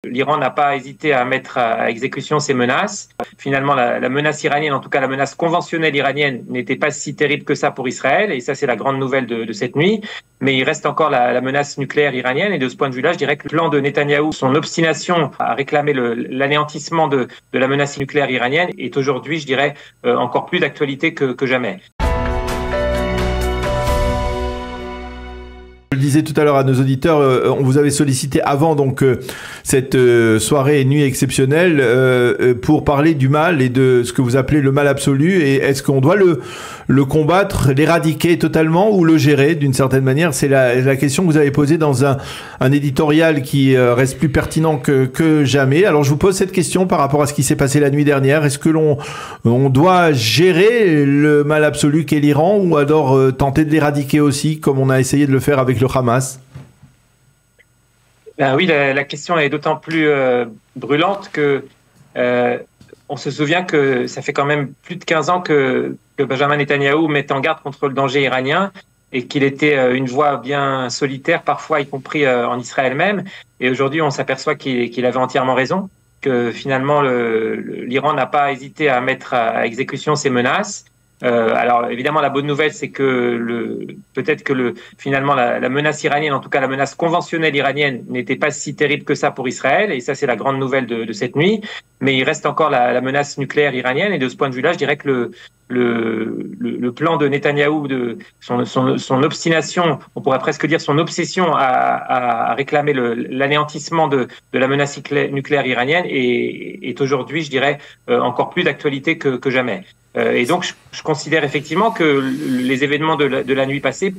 l'Iran n'a pas hésité à mettre à exécution ces menaces. Finalement, la menace iranienne, en tout cas la menace conventionnelle iranienne, n'était pas si terrible que ça pour Israël. Et ça, c'est la grande nouvelle de cette nuit. Mais il reste encore la menace nucléaire iranienne. Et de ce point de vue-là, je dirais que le plan de Netanyahou, son obstination à réclamer l'anéantissement de la menace nucléaire iranienne est aujourd'hui, je dirais, encore plus d'actualité que jamais. Je le disais tout à l'heure à nos auditeurs, on vous avait sollicité avant donc cette soirée et nuit exceptionnelle pour parler du mal et de ce que vous appelez le mal absolu. Et est-ce qu'on doit le combattre, l'éradiquer totalement ou le gérer d'une certaine manière? C'est la question que vous avez posée dans un éditorial qui reste plus pertinent que jamais. Alors je vous pose cette question par rapport à ce qui s'est passé la nuit dernière. Est-ce que on doit gérer le mal absolu qu'est l'Iran ou alors tenter de l'éradiquer aussi, comme on a essayé de le faire avec le Hamas? Ben oui, la question est d'autant plus brûlante que on se souvient que ça fait quand même plus de 15 ans que Benjamin Netanyahou met en garde contre le danger iranien et qu'il était une voix bien solitaire, parfois y compris en Israël même. Et aujourd'hui, on s'aperçoit qu'il avait entièrement raison, que finalement l'Iran n'a pas hésité à mettre à exécution ces menaces. Alors évidemment, la bonne nouvelle, c'est que peut-être que finalement la menace iranienne, en tout cas la menace conventionnelle iranienne, n'était pas si terrible que ça pour Israël, et ça c'est la grande nouvelle de cette nuit. Mais il reste encore la menace nucléaire iranienne, et de ce point de vue-là, je dirais que le plan de Netanyahou, son obstination, on pourrait presque dire son obsession à réclamer l'anéantissement de la menace nucléaire iranienne est aujourd'hui, je dirais, encore plus d'actualité que jamais. Et donc, je considère effectivement que les événements de la nuit passée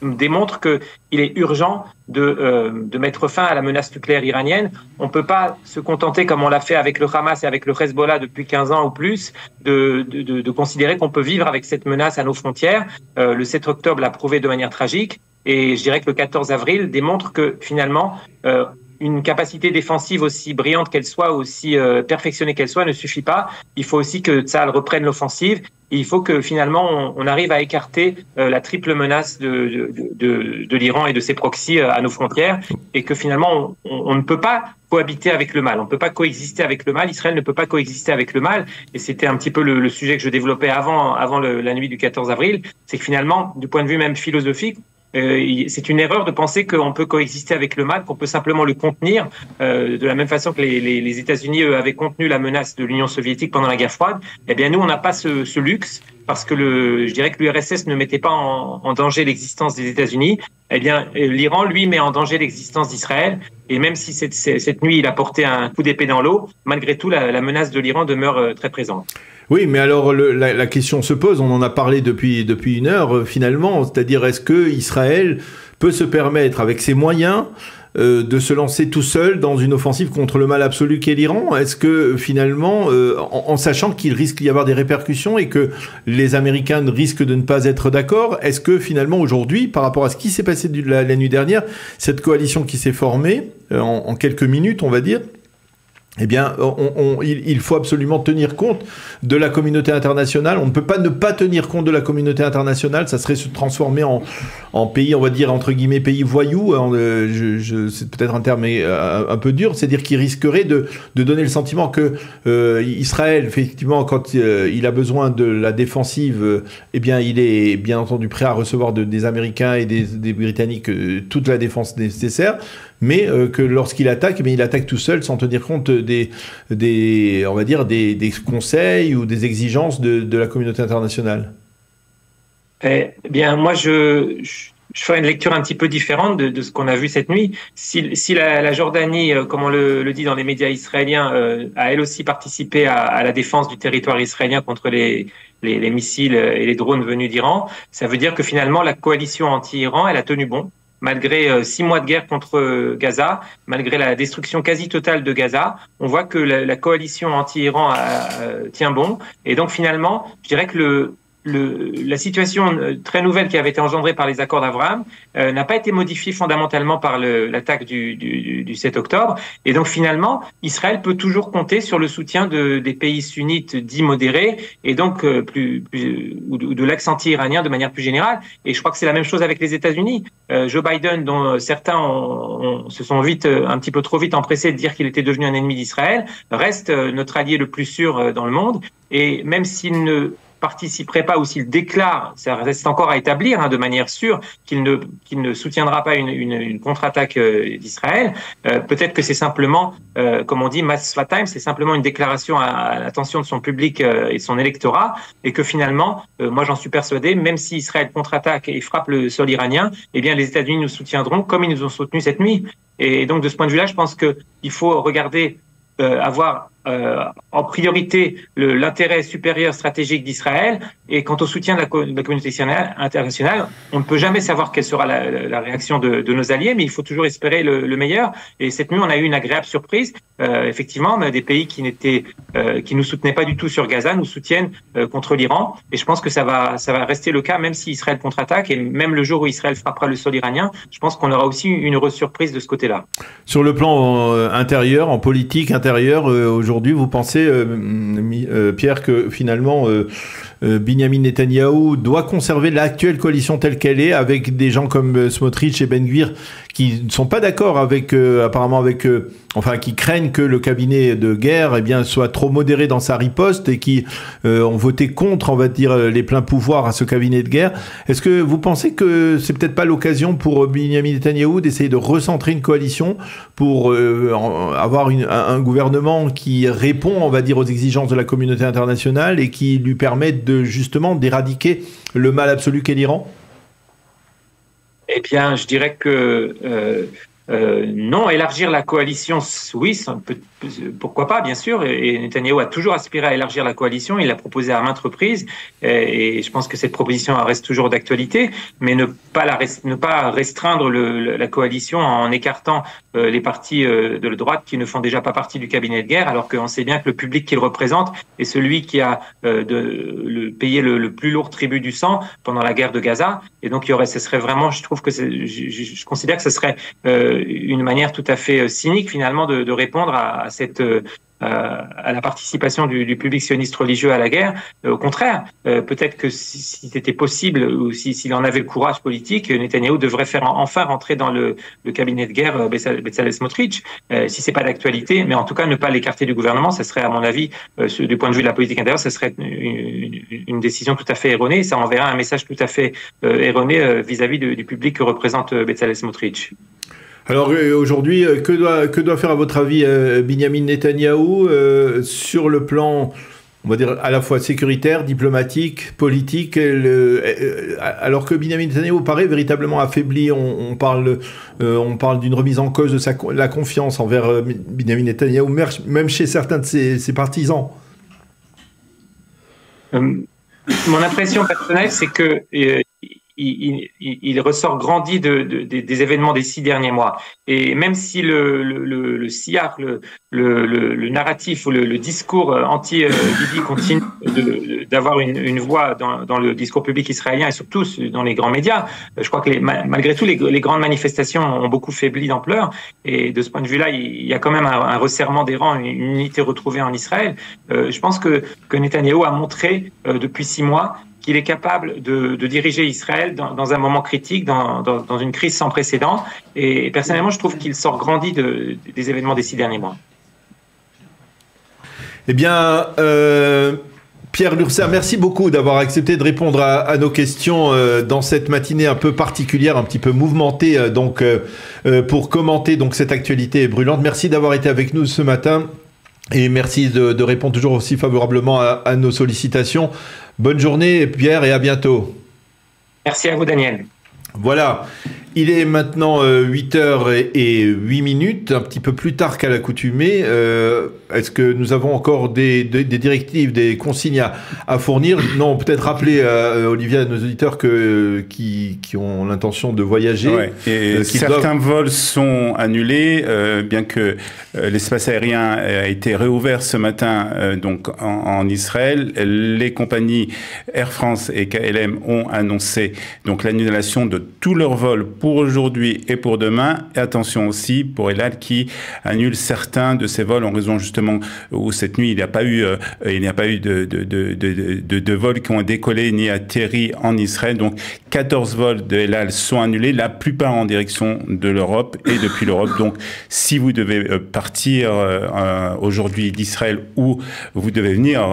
démontrent qu'il est urgent de mettre fin à la menace nucléaire iranienne. On ne peut pas se contenter, comme on l'a fait avec le Hamas et avec le Hezbollah depuis 15 ans ou plus, de considérer qu'on peut vivre avec cette menace à nos frontières. Le 7 octobre l'a prouvé de manière tragique, et je dirais que le 14 avril démontre que finalement, une capacité défensive aussi brillante qu'elle soit, aussi perfectionnée qu'elle soit, ne suffit pas. Il faut aussi que Tsahal reprenne l'offensive. Et il faut que finalement on arrive à écarter la triple menace de l'Iran et de ses proxys à nos frontières, et que finalement on ne peut pas cohabiter avec le mal. On ne peut pas coexister avec le mal. Israël ne peut pas coexister avec le mal. Et c'était un petit peu le sujet que je développais avant la nuit du 14 avril. C'est que finalement, du point de vue même philosophique, c'est une erreur de penser qu'on peut coexister avec le mal, qu'on peut simplement le contenir, de la même façon que les États-Unis avaient contenu la menace de l'Union soviétique pendant la guerre froide. Eh bien, nous, on n'a pas ce luxe, parce que je dirais que l'URSS ne mettait pas en danger l'existence des États-Unis. Eh bien, l'Iran, lui, met en danger l'existence d'Israël. Et même si cette nuit, il a porté un coup d'épée dans l'eau, malgré tout, la menace de l'Iran demeure très présente. Oui, mais alors la question se pose, on en a parlé depuis une heure finalement, c'est-à-dire est-ce que Israël peut se permettre avec ses moyens de se lancer tout seul dans une offensive contre le mal absolu qu'est l'Iran? Est-ce que finalement, en sachant qu'il risque d'y avoir des répercussions et que les Américains risquent de ne pas être d'accord, est-ce que finalement aujourd'hui, par rapport à ce qui s'est passé la nuit dernière, cette coalition qui s'est formée en quelques minutes, on va dire, eh bien, il faut absolument tenir compte de la communauté internationale. On ne peut pas ne pas tenir compte de la communauté internationale. Ça serait se transformer en pays, on va dire, entre guillemets, pays voyou. C'est peut-être un terme un peu dur. C'est-à-dire qu'il risquerait de donner le sentiment que Israël, effectivement, quand il a besoin de la défensive, eh bien, il est bien entendu prêt à recevoir des Américains et des Britanniques toute la défense nécessaire. Mais que lorsqu'il attaque, il attaque tout seul sans tenir compte des conseils ou des exigences de la communauté internationale. Eh bien, moi, je ferais une lecture un petit peu différente de ce qu'on a vu cette nuit. Si la Jordanie, comme on le dit dans les médias israéliens, a elle aussi participé à la défense du territoire israélien contre les missiles et les drones venus d'Iran, ça veut dire que finalement, la coalition anti-Iran, elle a tenu bon. Malgré 6 mois de guerre contre Gaza, malgré la destruction quasi totale de Gaza, on voit que la coalition anti-Iran tient bon. Et donc finalement, je dirais que la situation très nouvelle qui avait été engendrée par les accords d'Abraham n'a pas été modifiée fondamentalement par l'attaque du 7 octobre. Et donc finalement, Israël peut toujours compter sur le soutien des pays sunnites dits modérés et donc ou de l'axe anti-iranien de manière plus générale. Et je crois que c'est la même chose avec les États-Unis. Joe Biden, dont certains se sont un petit peu trop vite empressés de dire qu'il était devenu un ennemi d'Israël, reste notre allié le plus sûr dans le monde. Et même s'il ne participerait pas ou s'il déclare, ça reste encore à établir de manière sûre, qu'il ne soutiendra pas une contre-attaque d'Israël, peut-être que c'est simplement, comme on dit, mass time, c'est simplement une déclaration à l'attention de son public et de son électorat, et que finalement, moi j'en suis persuadé, même si Israël contre-attaque et frappe le sol iranien, eh bien les États-Unis nous soutiendront comme ils nous ont soutenus cette nuit. Et donc de ce point de vue-là, je pense qu'il faut regarder, avoir en priorité l'intérêt supérieur stratégique d'Israël. Et quant au soutien de la communauté internationale, on ne peut jamais savoir quelle sera la réaction de nos alliés, mais il faut toujours espérer le meilleur. Et cette nuit, on a eu une agréable surprise. Effectivement, des pays qui nous soutenaient pas du tout sur Gaza nous soutiennent contre l'Iran. Et je pense que ça va rester le cas, même si Israël contre-attaque. Et même le jour où Israël frappera le sol iranien, je pense qu'on aura aussi une heureuse surprise de ce côté-là. Sur le plan intérieur, en politique intérieure, aujourd'hui, vous pensez, Pierre, que finalement Binyamin Netanyahou doit conserver l'actuelle coalition telle qu'elle est, avec des gens comme Smotrich et Ben Gvir qui ne sont pas d'accord avec, apparemment avec, enfin qui craignent que le cabinet de guerre soit trop modéré dans sa riposte et qui ont voté contre, on va dire, les pleins pouvoirs à ce cabinet de guerre. Est-ce que vous pensez que c'est peut-être pas l'occasion pour Binyamin Netanyahou d'essayer de recentrer une coalition pour avoir un gouvernement qui répond, on va dire, aux exigences de la communauté internationale et qui lui permette justement d'éradiquer le mal absolu qu'est l'Iran? Eh bien, je dirais que non, élargir la coalition, oui, pourquoi pas, bien sûr. Et Netanyahou a toujours aspiré à élargir la coalition. Il l'a proposé à maintes reprises. Et je pense que cette proposition reste toujours d'actualité. Mais ne pas restreindre la coalition en écartant les partis de la droite qui ne font déjà pas partie du cabinet de guerre, alors qu'on sait bien que le public qu'il représente est celui qui a payé le plus lourd tribut du sang pendant la guerre de Gaza. Et donc, ce serait vraiment, je trouve que je considère que ce serait une manière tout à fait cynique finalement de répondre à la participation du public sioniste religieux à la guerre. Au contraire, peut-être que si c'était possible ou s'il en avait le courage politique, Netanyahou devrait faire enfin rentrer dans le cabinet de guerre Bezalel Smotrich, si c'est pas d'actualité, mais en tout cas ne pas l'écarter du gouvernement, ça serait à mon avis, du point de vue de la politique intérieure, ça serait une décision tout à fait erronée, et ça enverra un message tout à fait erroné vis-à-vis du public que représente Bezalel Smotrich. Alors aujourd'hui, que doit faire à votre avis Binyamin Netanyahou sur le plan, on va dire, à la fois sécuritaire, diplomatique, politique, alors que Binyamin Netanyahou paraît véritablement affaibli, on parle d'une remise en cause de la confiance envers Binyamin Netanyahou, même chez certains de ses partisans. Mon impression personnelle, c'est que il ressort grandi des événements des 6 derniers mois. Et même si le sillage, le narratif ou le discours anti-Bibi continue d'avoir une voix dans le discours public israélien et surtout dans les grands médias, je crois que malgré tout, les grandes manifestations ont beaucoup faibli d'ampleur. Et de ce point de vue-là, il y a quand même un resserrement des rangs, une unité retrouvée en Israël. Je pense que Netanyahou a montré depuis 6 mois qu'il est capable de diriger Israël dans un moment critique, dans une crise sans précédent. Et personnellement, je trouve qu'il sort grandi des événements des 6 derniers mois. Eh bien, Pierre Lurcer, merci beaucoup d'avoir accepté de répondre à nos questions dans cette matinée un peu particulière, un petit peu mouvementée, pour commenter cette actualité brûlante. Merci d'avoir été avec nous ce matin. Et merci de répondre toujours aussi favorablement à nos sollicitations. Bonne journée, Pierre, et à bientôt. Merci à vous, Daniel. Voilà. Il est maintenant 8h08, un petit peu plus tard qu'à l'accoutumée. Est-ce que nous avons encore des directives, des consignes à fournir? Non, peut-être rappeler à Olivier, à nos auditeurs qui ont l'intention de voyager. Ouais. Et certains vols sont annulés, bien que l'espace aérien a été réouvert ce matin donc en Israël. Les compagnies Air France et KLM ont annoncé donc l'annulation de tous leurs vols pour aujourd'hui et pour demain. Et attention aussi pour El Al qui annule certains de ses vols en raison justement où cette nuit il n'y a pas eu de vols qui ont décollé ni atterri en Israël. Donc 14 vols de El Al sont annulés, la plupart en direction de l'Europe et depuis l'Europe. Donc si vous devez partir aujourd'hui d'Israël ou vous devez venir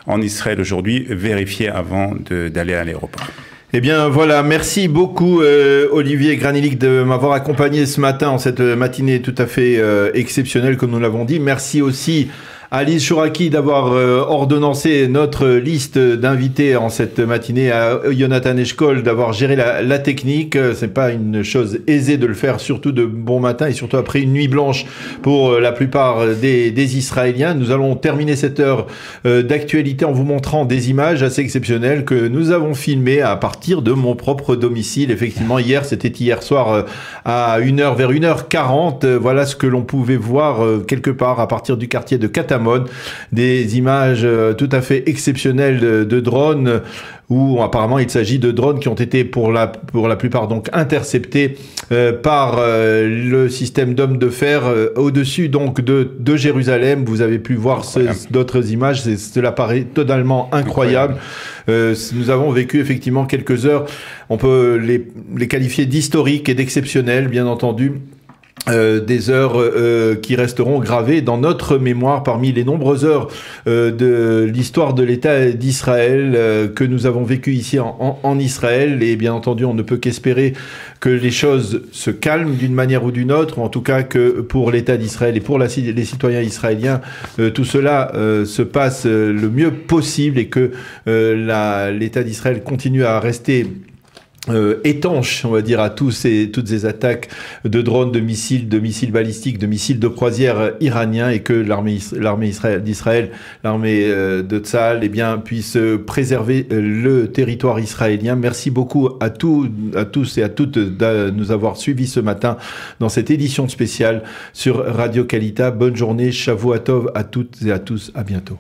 en Israël aujourd'hui, vérifiez avant d'aller à l'aéroport. Eh bien voilà, merci beaucoup Olivier Granilic de m'avoir accompagné ce matin en cette matinée tout à fait exceptionnelle comme nous l'avons dit. Merci aussi Alice Chouraki d'avoir ordonnancé notre liste d'invités en cette matinée, à Jonathan Eshkol d'avoir géré la technique. C'est pas une chose aisée de le faire, surtout de bon matin et surtout après une nuit blanche pour la plupart des Israéliens. Nous allons terminer cette heure d'actualité en vous montrant des images assez exceptionnelles que nous avons filmées à partir de mon propre domicile. Effectivement, c'était hier soir à 1h, vers 1h40. Voilà ce que l'on pouvait voir quelque part à partir du quartier de Katamon. Des images tout à fait exceptionnelles de drones où apparemment il s'agit de drones qui ont été pour la plupart donc interceptés par le système d'hommes de fer au-dessus donc de Jérusalem. Vous avez pu voir d'autres images, cela paraît totalement incroyable. Nous avons vécu effectivement quelques heures, on peut les qualifier d'historiques et d'exceptionnelles bien entendu. Des heures qui resteront gravées dans notre mémoire parmi les nombreuses heures de l'histoire de l'État d'Israël que nous avons vécu ici en Israël. Et bien entendu, on ne peut qu'espérer que les choses se calment d'une manière ou d'une autre, ou en tout cas que pour l'État d'Israël et pour les citoyens israéliens, tout cela se passe le mieux possible et que l'État d'Israël continue à rester étanche, on va dire, à toutes ces attaques de drones, de missiles balistiques, de missiles de croisière iraniens, et que l'armée d'Israël, l'armée de Tzahal, eh bien, puisse préserver le territoire israélien. Merci beaucoup à tous et à toutes de nous avoir suivis ce matin dans cette édition spéciale sur Radio Kalita. Bonne journée, Shavua Tov à toutes et à tous, à bientôt.